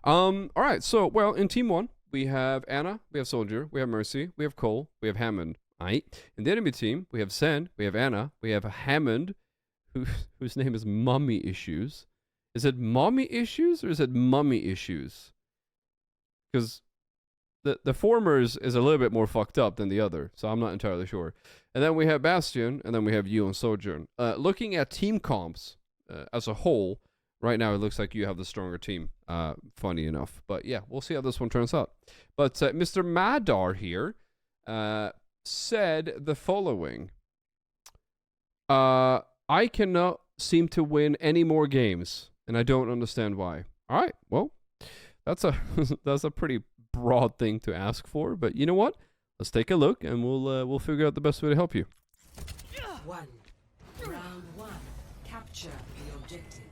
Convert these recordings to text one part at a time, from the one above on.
All right. So, well, in team one, we have Anna, we have Soldier, we have Mercy, we have Cole, we have Hammond. Aight. In the enemy team, we have Zen, we have Anna, we have Hammond, whose name is Mummy Issues. Is it Mommy Issues or is it Mummy Issues? Because the former is a little bit more fucked up than the other, so I'm not entirely sure. And then we have Bastion, and then we have you and Sojourn. Looking at team comps as a whole, right now it looks like you have the stronger team, funny enough. But yeah, we'll see how this one turns out. But Mr. Madar here said the following. I cannot seem to win any more games, and I don't understand why. All right, well, that's a pretty broad thing to ask for, but you know what? Let's take a look, and we'll figure out the best way to help you. Round one. Capture the objective.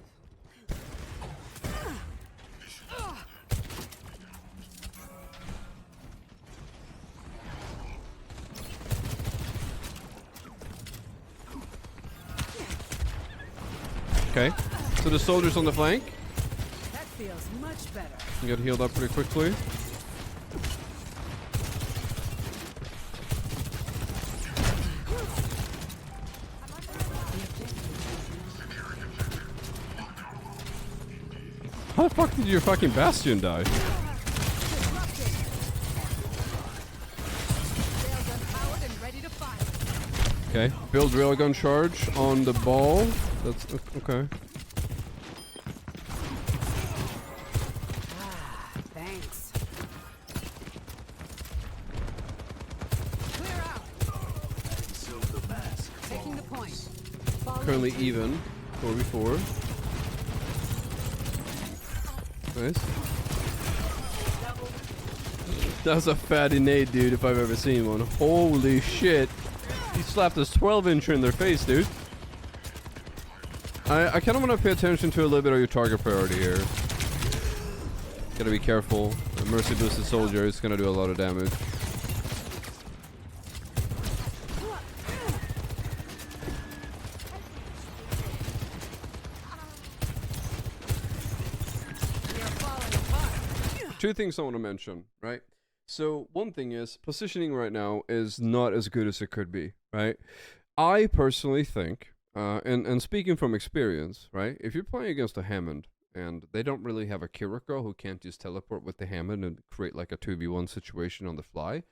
Okay, so the soldiers on the flank. That feels much better. You got healed up pretty quickly. How the fuck did your fucking Bastion die? Okay, build railgun charge on the ball. That's okay. Thanks. Clear out. Taking the point. Currently even. 4v4. Nice. That's a fatty nade, dude, if I've ever seen one. Holy shit. He slapped his 12-incher in their face, dude. I kind of want to pay attention to a little bit of your target priority here. Gotta be careful. A Mercy boosted soldier is gonna do a lot of damage. Two things I want to mention, right? So one thing is positioning right now is not as good as it could be, right? I personally think, and speaking from experience, right? If you're playing against a Hammond and they don't really have a Kiriko who can't just teleport with the Hammond and create like a 2v1 situation on the fly,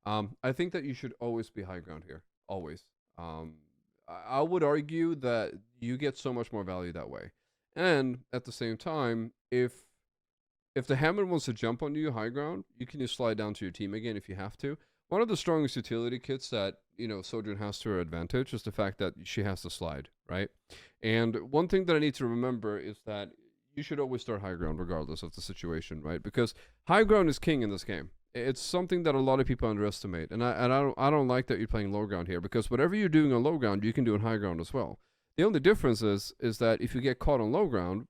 I think that you should always be high ground here, always. I would argue that you get so much more value that way. And at the same time, if the Hammond wants to jump on you high ground, you can just slide down to your team again if you have to. One of the strongest utility kits that, you know, Sojourn has to her advantage is the fact that she has to slide, right? And one thing that I need to remember is that you should always start high ground regardless of the situation, right? Because high ground is king in this game. It's something that a lot of people underestimate. And I don't like that you're playing low ground here, because whatever you're doing on low ground, you can do on high ground as well. The only difference is that if you get caught on low ground,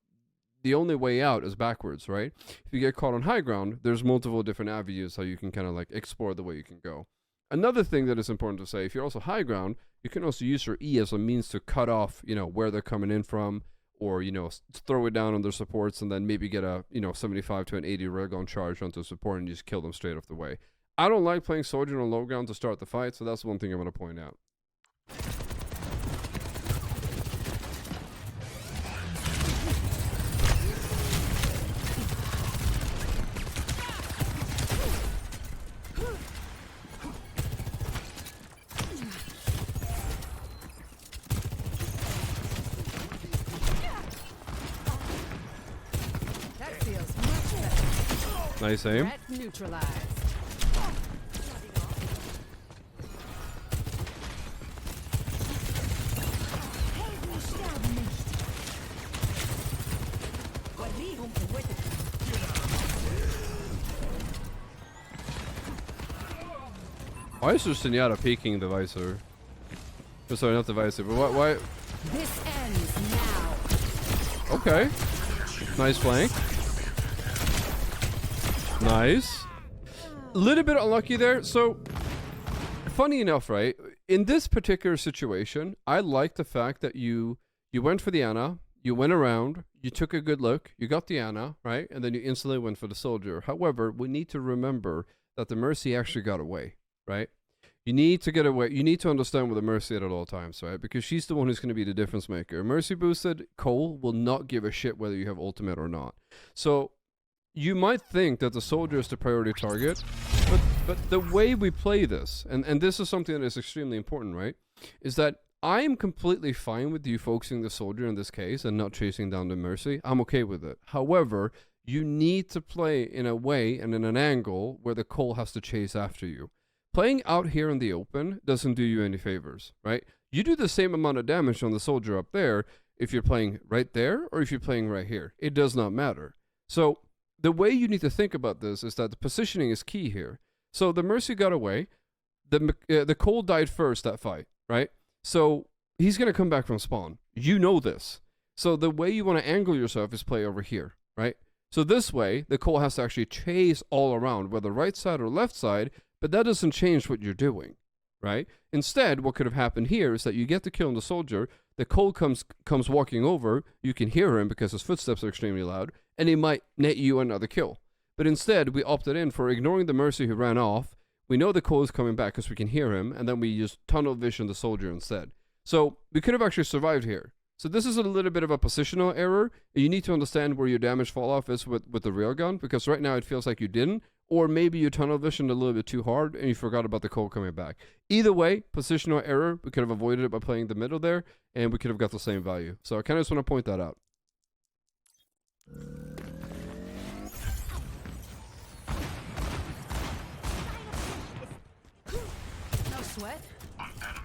the only way out is backwards, right? If you get caught on high ground, there's multiple different avenues how you can kind of like explore the way you can go. Another thing that is important to say, if you're also high ground, you can also use your E as a means to cut off, you know, where they're coming in from, or, you know, throw it down on their supports and then maybe get a, you know, 75 to an 80 railgun charge onto support and just kill them straight off the way. I don't like playing Soldier on low ground to start the fight, so that's one thing I'm going to point out. Nice aim. Neutralized. Why is Zenyatta peeking the visor? Oh, sorry, not the visor, but why? This ends now. Okay. Nice flank. Nice. A little bit unlucky there. So, funny enough, right? In this particular situation, I like the fact that you went for the Ana, you went around, you took a good look, you got the Ana, right? And then you instantly went for the soldier. However, we need to remember that the Mercy actually got away, right? You need to get away. You need to understand with the Mercy at all times, right? Because she's the one who's going to be the difference maker. Mercy boosted Cole will not give a shit whether you have ultimate or not. So you might think that the soldier is the priority target, but the way we play this, and this is something that is extremely important, right? Is that I am completely fine with you focusing the soldier in this case and not chasing down the Mercy. I'm okay with it. However, you need to play in a way and in an angle where the Cole has to chase after you. Playing out here in the open doesn't do you any favors, right? You do the same amount of damage on the soldier up there if you're playing right there or if you're playing right here. It does not matter. So the way you need to think about this is that the positioning is key here. So the Mercy got away. The Cole died first that fight, right? So he's going to come back from spawn. You know this. So the way you want to angle yourself is play over here, right? So this way, the Cole has to actually chase all around, whether right side or left side, but that doesn't change what you're doing, right? Instead, what could have happened here is that you get the kill on the soldier, the Cole comes walking over, you can hear him because his footsteps are extremely loud, and he might net you another kill. But instead, we opted in for ignoring the Mercy who ran off. We know the Cole is coming back because we can hear him, and then we just tunnel vision the soldier instead. So we could have actually survived here. So this is a little bit of a positional error. You need to understand where your damage fall off is with the railgun, because right now it feels like you didn't, or maybe you tunnel visioned a little bit too hard and you forgot about the Cole coming back. Either way, positional error, we could have avoided it by playing the middle there, and we could have got the same value. So I kind of just want to point that out. No sweat.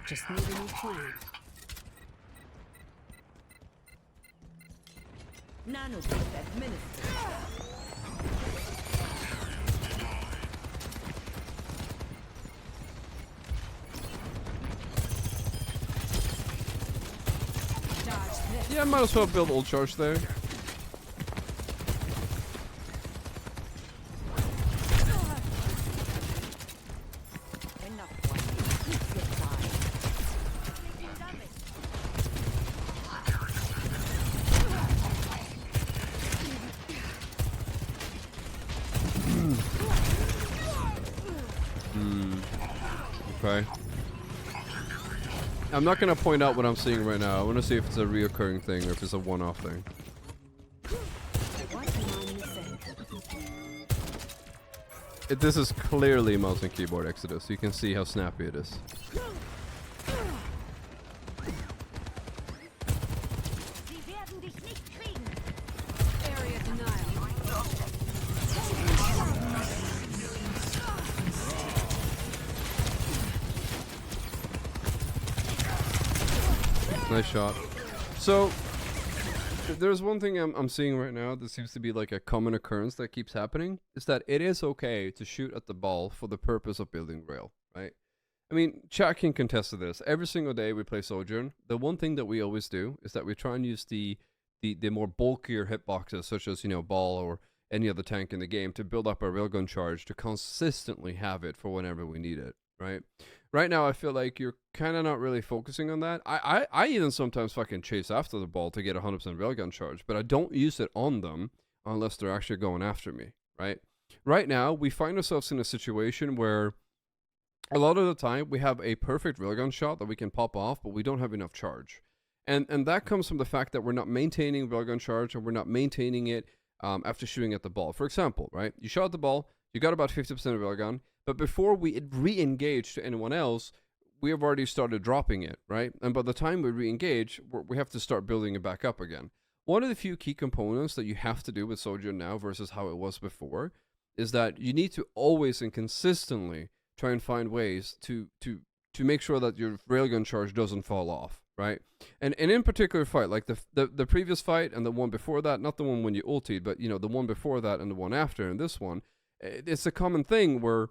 Just need a new plan. Nano administered. Yeah, I might as well build ult charge there. Okay. I'm not gonna point out what I'm seeing right now. I want to see if it's a reoccurring thing or if it's a one-off thing. This is clearly mouse and keyboard Exodus. You can see how snappy it is. Area denial. Nice shot. So, there's one thing I'm seeing right now that seems to be like a common occurrence that keeps happening, is that it is okay to shoot at the ball for the purpose of building rail, right? I mean, chat can contest to this. Every single day we play Sojourn, the one thing that we always do is that we try and use the more bulkier hitboxes, such as, you know, ball or any other tank in the game, to build up our railgun charge to consistently have it for whenever we need it, right? Right now, I feel like you're kind of not really focusing on that. I even sometimes fucking chase after the ball to get 100% railgun charge, but I don't use it on them unless they're actually going after me, right? Right now, we find ourselves in a situation where a lot of the time we have a perfect railgun shot that we can pop off, but we don't have enough charge. And that comes from the fact that we're not maintaining railgun charge, and we're not maintaining it after shooting at the ball. For example, right? You shot the ball, you got about 50% of railgun, but before we re-engage to anyone else, we have already started dropping it, right? And by the time we re-engage, we have to start building it back up again. One of the few key components that you have to do with Sojourn now versus how it was before is that you need to always and consistently try and find ways to make sure that your railgun charge doesn't fall off, right? And in particular fight, like the previous fight and the one before that, not the one when you ultied, but you know, the one before that and the one after, and this one, it's a common thing where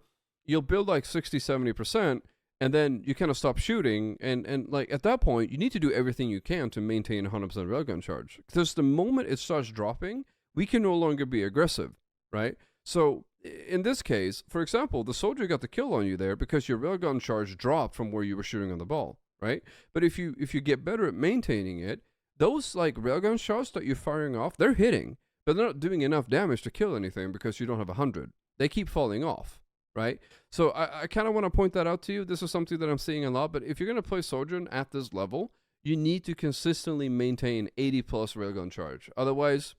you'll build like 60-70% and then you kind of stop shooting, and like at that point you need to do everything you can to maintain 100% railgun charge, because the moment it starts dropping, we can no longer be aggressive, right? So in this case, for example, the soldier got the kill on you there because your railgun charge dropped from where you were shooting on the ball, right? But if you get better at maintaining it, those like railgun shots that you're firing off, they're hitting, but they're not doing enough damage to kill anything because you don't have 100. They keep falling off, right? So I kind of want to point that out to you. This is something that I'm seeing a lot, but if you're going to play Sojourn at this level, you need to consistently maintain 80 plus railgun charge. Otherwise,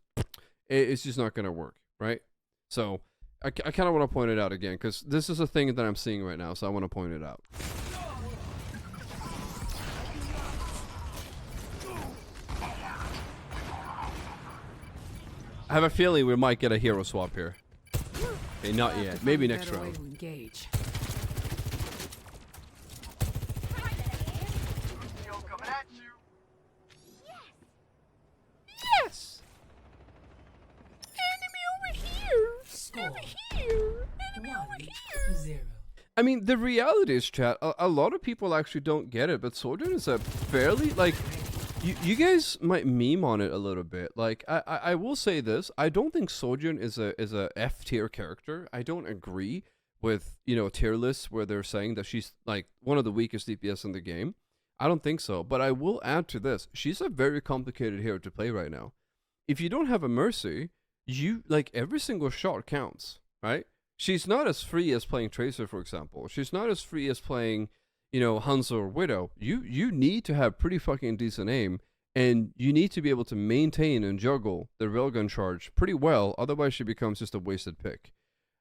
it's just not going to work, right? So I kind of want to point it out again because this is a thing that I'm seeing right now, so I want to point it out. I have a feeling we might get a hero swap here. Okay, not yet. Maybe next round. Engage. Yes! Enemy over here! Over here! Enemy over here! 0. I mean, the reality is, chat, a lot of people actually don't get it, but Sojourn is a fairly, like, you guys might meme on it a little bit. Like, I will say this, I don't think Sojourn is a F tier character. I don't agree with, you know, tier lists where they're saying that she's, like, one of the weakest DPS in the game. I don't think so, but I will add to this. She's a very complicated hero to play right now. If you don't have a Mercy, you, like, every single shot counts, right? She's not as free as playing Tracer, for example. She's not as free as playing, you know, Hanzo or Widow. You need to have pretty fucking decent aim, and you need to be able to maintain and juggle the railgun charge pretty well, otherwise she becomes just a wasted pick.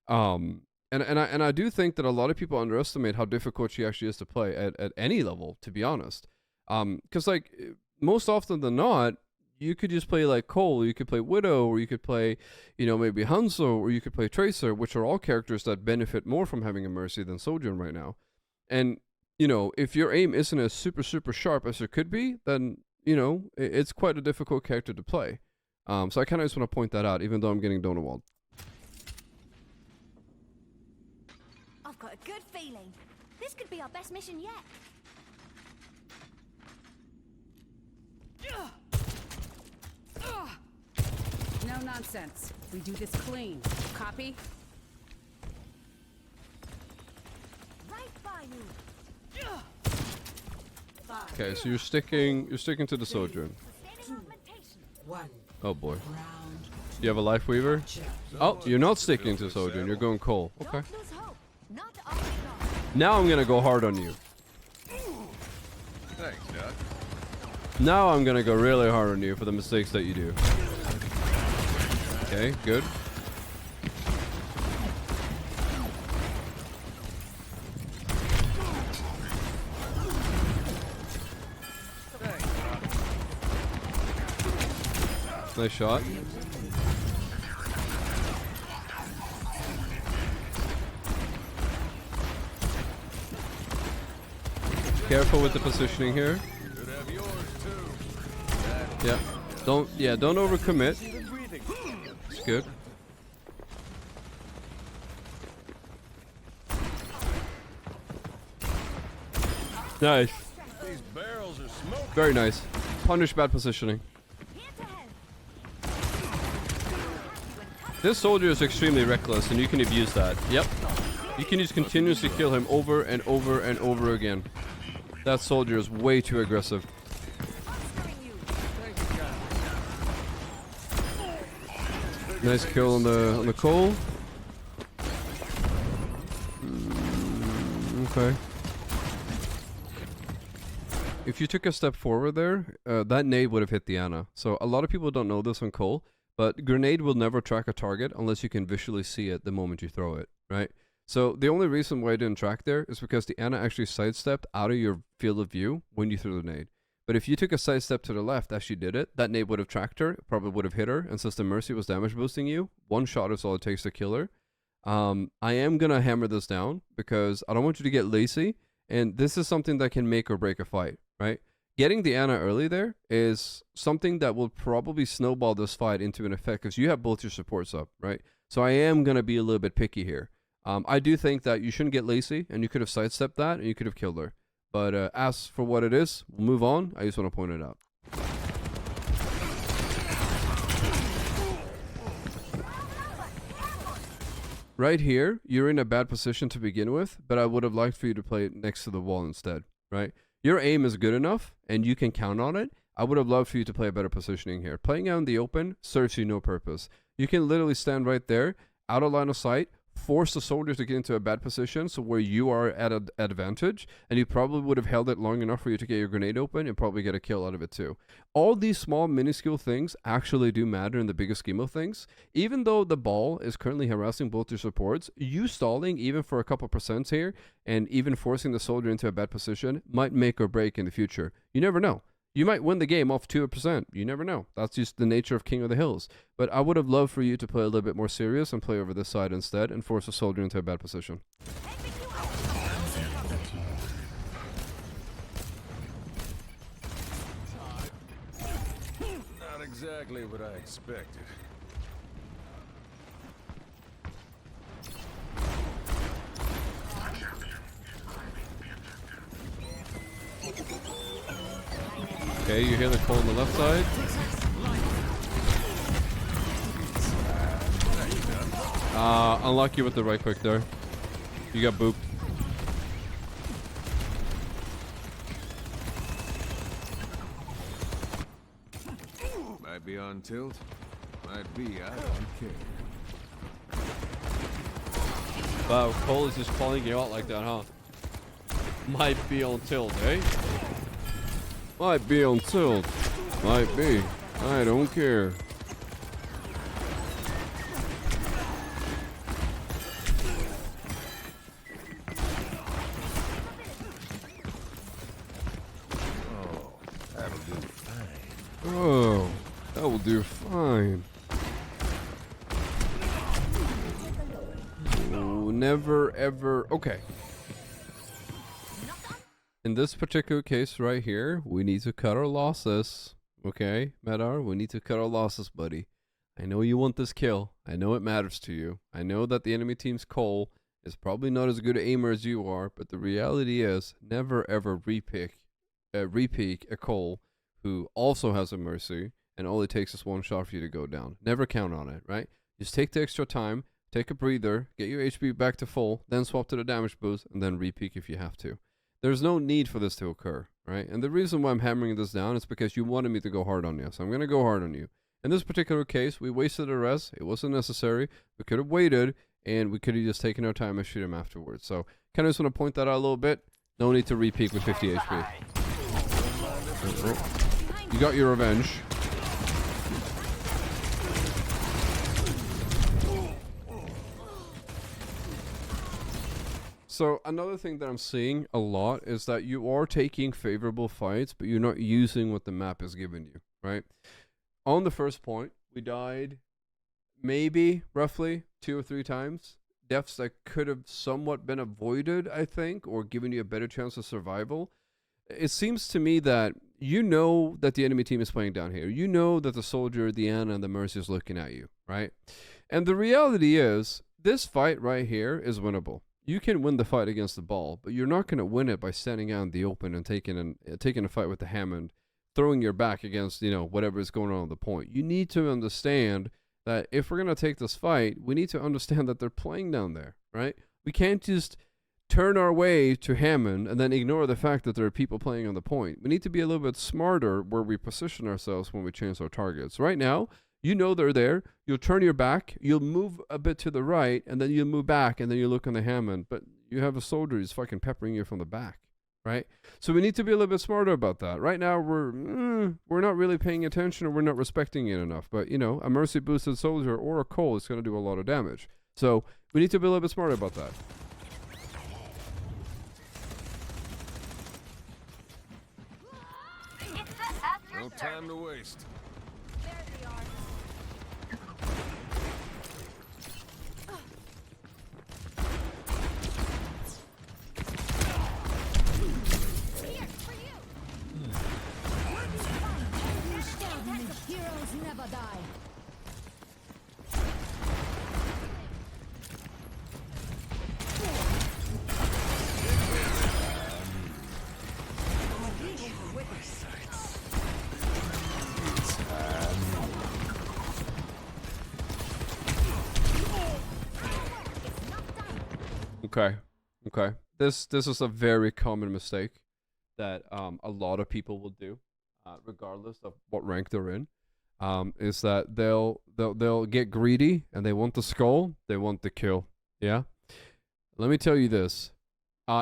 And I do think that a lot of people underestimate how difficult she actually is to play at any level, to be honest. Because, like, most often than not, you could just play like Cole, you could play Widow, or you could play, you know, maybe Hanzo, or you could play Tracer, which are all characters that benefit more from having a Mercy than Sojourn right now. And, you know, if your aim isn't as super sharp as it could be, then, you know, it's quite a difficult character to play. So I kind of just want to point that out, even though I'm getting Donawald. I've got a good feeling. This could be our best mission yet. No nonsense. We do this clean. Copy? Right by you. Okay, so you're sticking to the Sojourn. Sustaining augmentation. 1. Oh boy. Round. You have a Life Weaver? Oh, you're not sticking to Sojourn, you're going Cole. Okay. Don't lose hope. Not off the guard. Now I'm gonna go hard on you. Thanks, Doc. Now I'm gonna go really hard on you for the mistakes that you do. Okay, good. Nice shot. Careful with the positioning here. Should have yours too. Yeah. Don't overcommit. It's good. Nice. These barrels are smoking. Very nice. Punish bad positioning. Here to help. This soldier is extremely reckless, and you can abuse that. Yep. You can just continuously kill him over and over and over again. That soldier is way too aggressive. Nice kill on the Cole. Okay. If you took a step forward there, that nade would have hit the Ana. So a lot of people don't know this on Cole, but grenade will never track a target unless you can visually see it the moment you throw it, right? So the only reason why it didn't track there is because the Ana actually sidestepped out of your field of view when you threw the nade. But if you took a sidestep to the left as she did it, that nade would have tracked her, probably would have hit her, and since the Mercy was damage boosting you, one shot is all it takes to kill her. I am gonna hammer this down because I don't want you to get lazy, and this is something that can make or break a fight, right? Getting the Ana early there is something that will probably snowball this fight into an effect because you have both your supports up, right? So I am gonna be a little bit picky here. I do think that you shouldn't get lazy, and you could have sidestepped that, and you could have killed her. But as for what it is, we'll move on. I just want to point it out. Right here, you're in a bad position to begin with, but I would have liked for you to play it next to the wall instead, right? Your aim is good enough, and you can count on it. I would have loved for you to play a better positioning here. Playing out in the open serves you no purpose. You can literally stand right there, out of line of sight, force the soldier to get into a bad position, so where you are at an advantage, and you probably would have held it long enough for you to get your grenade open and probably get a kill out of it too. All these small minuscule things actually do matter in the bigger scheme of things. Even though the ball is currently harassing both your supports, you stalling even for a couple percent here, and even forcing the soldier into a bad position might make or break in the future. You never know. You might win the game off 2%. You never know. That's just the nature of King of the Hills. But I would have loved for you to play a little bit more serious and play over this side instead and force a soldier into a bad position. Not exactly what I expected. Okay, you hear the call on the left side. Unlucky with the right click there. You got booped. Might be on tilt. Might be, I don't care. Wow, Cole is just calling you out like that, huh? Might be on tilt, eh? Might be on tilt. Might be. I don't care. Oh, that'll do fine. Oh, that will do fine. Oh, never ever. Okay. In this particular case right here, we need to cut our losses. Okay, Medar, we need to cut our losses, buddy. I know you want this kill. I know it matters to you. I know that the enemy team's Cole is probably not as good an aimer as you are, but the reality is never ever repeak a Cole who also has a Mercy, and all it takes is one shot for you to go down. Never count on it, right? Just take the extra time, take a breather, get your HP back to full, then swap to the damage boost, and then repeak if you have to. There's no need for this to occur, right? And the reason why I'm hammering this down is because you wanted me to go hard on you, so I'm going to go hard on you. In this particular case, we wasted a res. It wasn't necessary. We could have waited, and we could have just taken our time and shoot him afterwards. So, kind of just want to point that out a little bit. No need to repeat with 50 HP. You got your revenge. So another thing that I'm seeing a lot is that you are taking favorable fights, but you're not using what the map is giving you, right? On the first point, we died maybe roughly 2 or 3 times. Deaths that could have somewhat been avoided, I think, or given you a better chance of survival. It seems to me that you know that the enemy team is playing down here. You know that the soldier, the Ana, and the Mercy is looking at you, right? And the reality is, this fight right here is winnable. You can win the fight against the ball, but you're not going to win it by standing out in the open and taking a fight with the Hammond, throwing your back against, you know, whatever is going on the point. You need to understand that if we're going to take this fight, we need to understand that they're playing down there, right? We can't just turn our way to Hammond and then ignore the fact that there are people playing on the point. We need to be a little bit smarter where we position ourselves when we change our targets. Right now, you know they're there. You'll turn your back. You'll move a bit to the right, and then you'll move back, and then you look on the Hammond. But you have a soldier who's fucking peppering you from the back, right? So we need to be a little bit smarter about that. Right now, we're not really paying attention, or we're not respecting it enough. But, you know, a Mercy boosted soldier or a Cole is going to do a lot of damage. So we need to be a little bit smarter about that. No time to waste. Heroes never die. Okay. This is a very common mistake that a lot of people will do. regardless of what rank they're in, is that they'll get greedy and they want the skull, they want the kill. Yeah. Let me tell you this.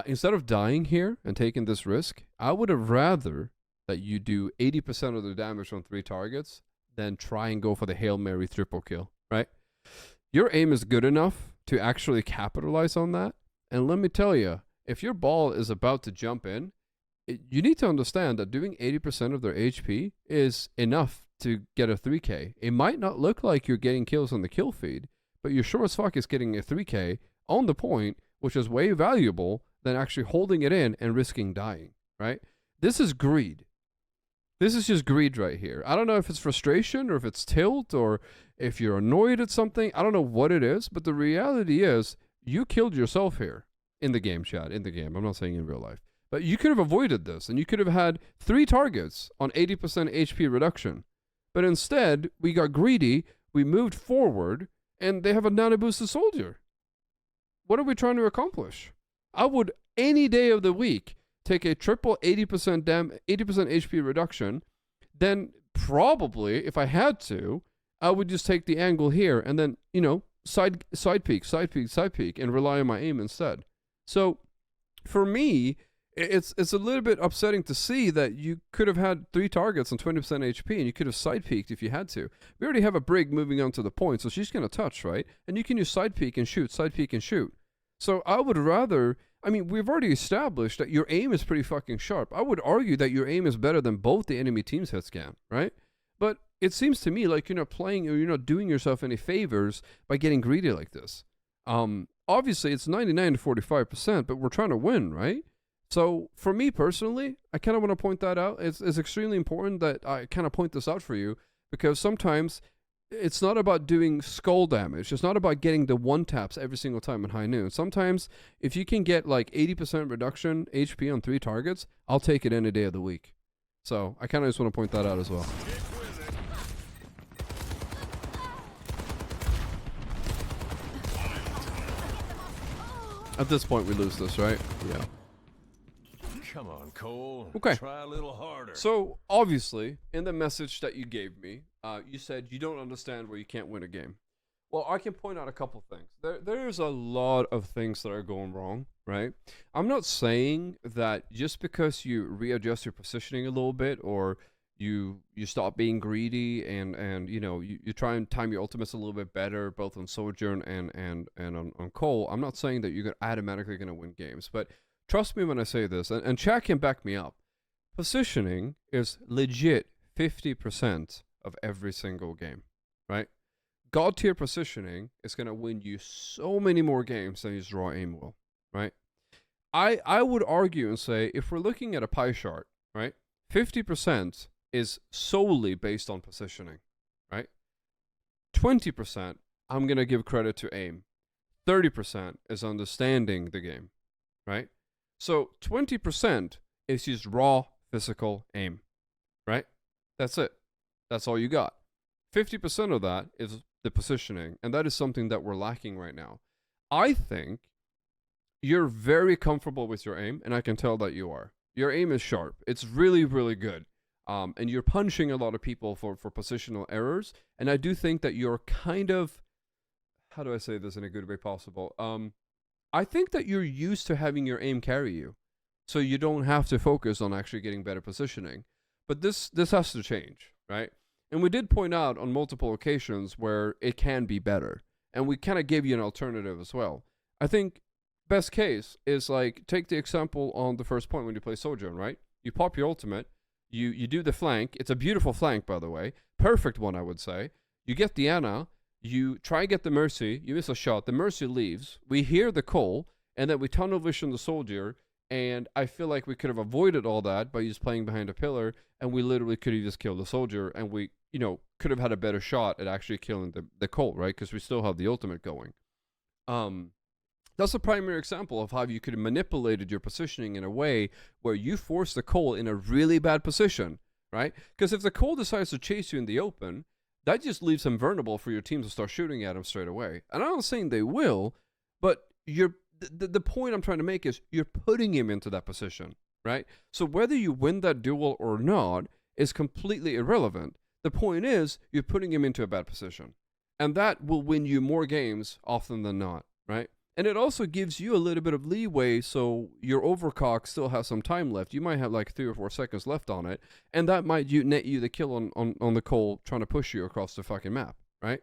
Instead of dying here and taking this risk, I would have rather that you do 80% of the damage on 3 targets than try and go for the Hail Mary triple kill, right? Your aim is good enough to actually capitalize on that. And let me tell you, if your ball is about to jump in, you need to understand that doing 80% of their HP is enough to get a 3K. It might not look like you're getting kills on the kill feed, but you're sure as fuck is getting a 3K on the point, which is way valuable than actually holding it in and risking dying, right? This is greed. This is just greed right here. I don't know if it's frustration or if it's tilt or if you're annoyed at something. I don't know what it is, but the reality is you killed yourself here in the game, chat, in the game. I'm not saying in real life. But you could have avoided this and you could have had 3 targets on 80% HP reduction. But instead, we got greedy, we moved forward, and they have a nano-boosted soldier. What are we trying to accomplish? I would, any day of the week, take a triple 80% HP reduction, then probably, if I had to, I would just take the angle here and then, you know, side peek, and rely on my aim instead. So, for me, it's a little bit upsetting to see that you could have had 3 targets on 20% HP and you could have side peeked if you had to. We already have a Brig moving on to the point, so she's going to touch, right? And you can use side peek and shoot, side peek and shoot. So I would rather, I mean, we've already established that your aim is pretty fucking sharp. I would argue that your aim is better than both the enemy team's hit scan, right? But it seems to me like you're not playing or you're not doing yourself any favors by getting greedy like this. Obviously, it's 99 to 45%, but we're trying to win, right? So for me personally, I kind of want to point that out. It's extremely important that I kind of point this out for you because sometimes it's not about doing skull damage. It's not about getting the 1-taps every single time in high noon. Sometimes if you can get like 80% reduction HP on 3 targets, I'll take it any day of the week. So I kind of just want to point that out as well. At this point, we lose this, right? Yeah. Come on, Cole. Okay. Try a little harder. So, obviously, in the message that you gave me, you said you don't understand where you can't win a game. Well, I can point out a couple things. There's a lot of things that are going wrong, right? I'm not saying that just because you readjust your positioning a little bit or you stop being greedy and you know, you try and time your ultimates a little bit better, both on Sojourn and on Cole, I'm not saying that you're automatically going to win games, but trust me when I say this, and chat can back me up. Positioning is legit 50% of every single game, right? God tier positioning is going to win you so many more games than his raw aim will, right? I would argue and say, if we're looking at a pie chart, right, 50% is solely based on positioning, right? 20%, I'm going to give credit to aim. 30% is understanding the game, right? So 20% is just raw physical aim, right? That's it. That's all you got. 50% of that is the positioning, and that is something that we're lacking right now. I think you're very comfortable with your aim, and I can tell that you are. Your aim is sharp. It's really, really good. And you're punishing a lot of people for positional errors, and I do think that you're kind of, how do I say this in a good way possible? I think that you're used to having your aim carry you, so you don't have to focus on actually getting better positioning. But this has to change, right? And we did point out on multiple occasions where it can be better, and we kind of gave you an alternative as well. I think best case is like, take the example on the first point when you play Sojourn, right? You pop your ultimate, you do the flank. It's a beautiful flank, by the way. Perfect one, I would say. You get the Ana. You try and get the Mercy, you miss a shot, the Mercy leaves, we hear the Cole, and then we tunnel vision the Soldier, and I feel like we could have avoided all that by just playing behind a pillar, and we literally could have just killed the Soldier, and we, you know, could have had a better shot at actually killing the Cole, right? Because we still have the ultimate going. That's a primary example of how you could have manipulated your positioning in a way where you force the Cole in a really bad position, right? Because if the Cole decides to chase you in the open, that just leaves him vulnerable for your team to start shooting at him straight away. And I'm not saying they will, but the point I'm trying to make is you're putting him into that position, right? So whether you win that duel or not, is completely irrelevant. The point is, you're putting him into a bad position. And that will win you more games often than not, right? And it also gives you a little bit of leeway, so your overcock still has some time left. You might have like 3 or 4 seconds left on it, and that might net you the kill on the Cole trying to push you across the fucking map, right?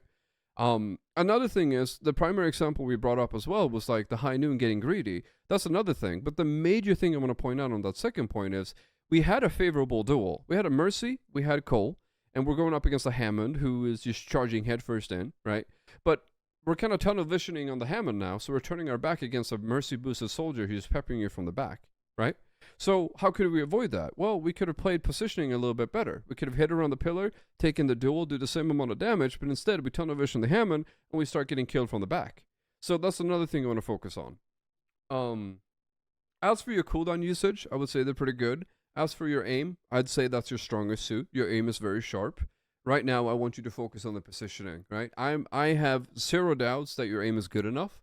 Another thing is, the primary example we brought up as well was like the High Noon getting greedy. That's another thing. But the major thing I want to point out on that second point is, we had a favorable duel. We had a Mercy, we had Cole, and we're going up against a Hammond who is just charging headfirst in, right? But we're kind of tunnel visioning on the Hammond now, so we're turning our back against a Mercy boosted soldier who's peppering you from the back, right? So how could we avoid that? Well, we could have played positioning a little bit better. We could have hit around the pillar, taken the duel, do the same amount of damage, but instead we tunnel vision the Hammond and we start getting killed from the back. So that's another thing I want to focus on. As for your cooldown usage, I would say they're pretty good. As for your aim, I'd say that's your strongest suit. Your aim is very sharp. Right now, I want you to focus on the positioning, right? I have zero doubts that your aim is good enough,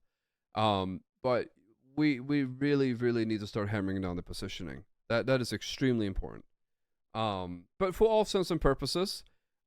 but we really, really need to start hammering down the positioning. That is extremely important. But for all intents and purposes,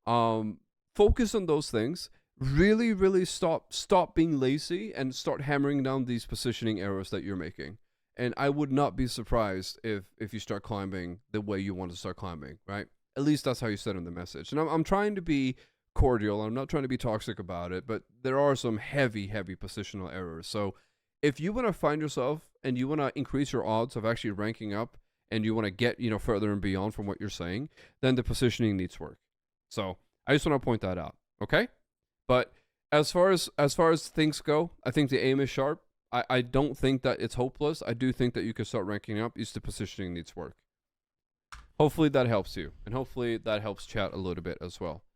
focus on those things. Really, really stop being lazy and start hammering down these positioning errors that you're making. And I would not be surprised if you start climbing the way you want to start climbing, right? At least that's how you said in the message. And I'm trying to be cordial. I'm not trying to be toxic about it, but there are some heavy positional errors. So if you want to find yourself and you want to increase your odds of actually ranking up and you want to get, further and beyond from what you're saying, then the positioning needs work. So I just want to point that out, okay? But as far as things go, I think the aim is sharp. I don't think that it's hopeless. I do think that you can start ranking up. Just the positioning needs work. Hopefully that helps you, and hopefully that helps chat a little bit as well.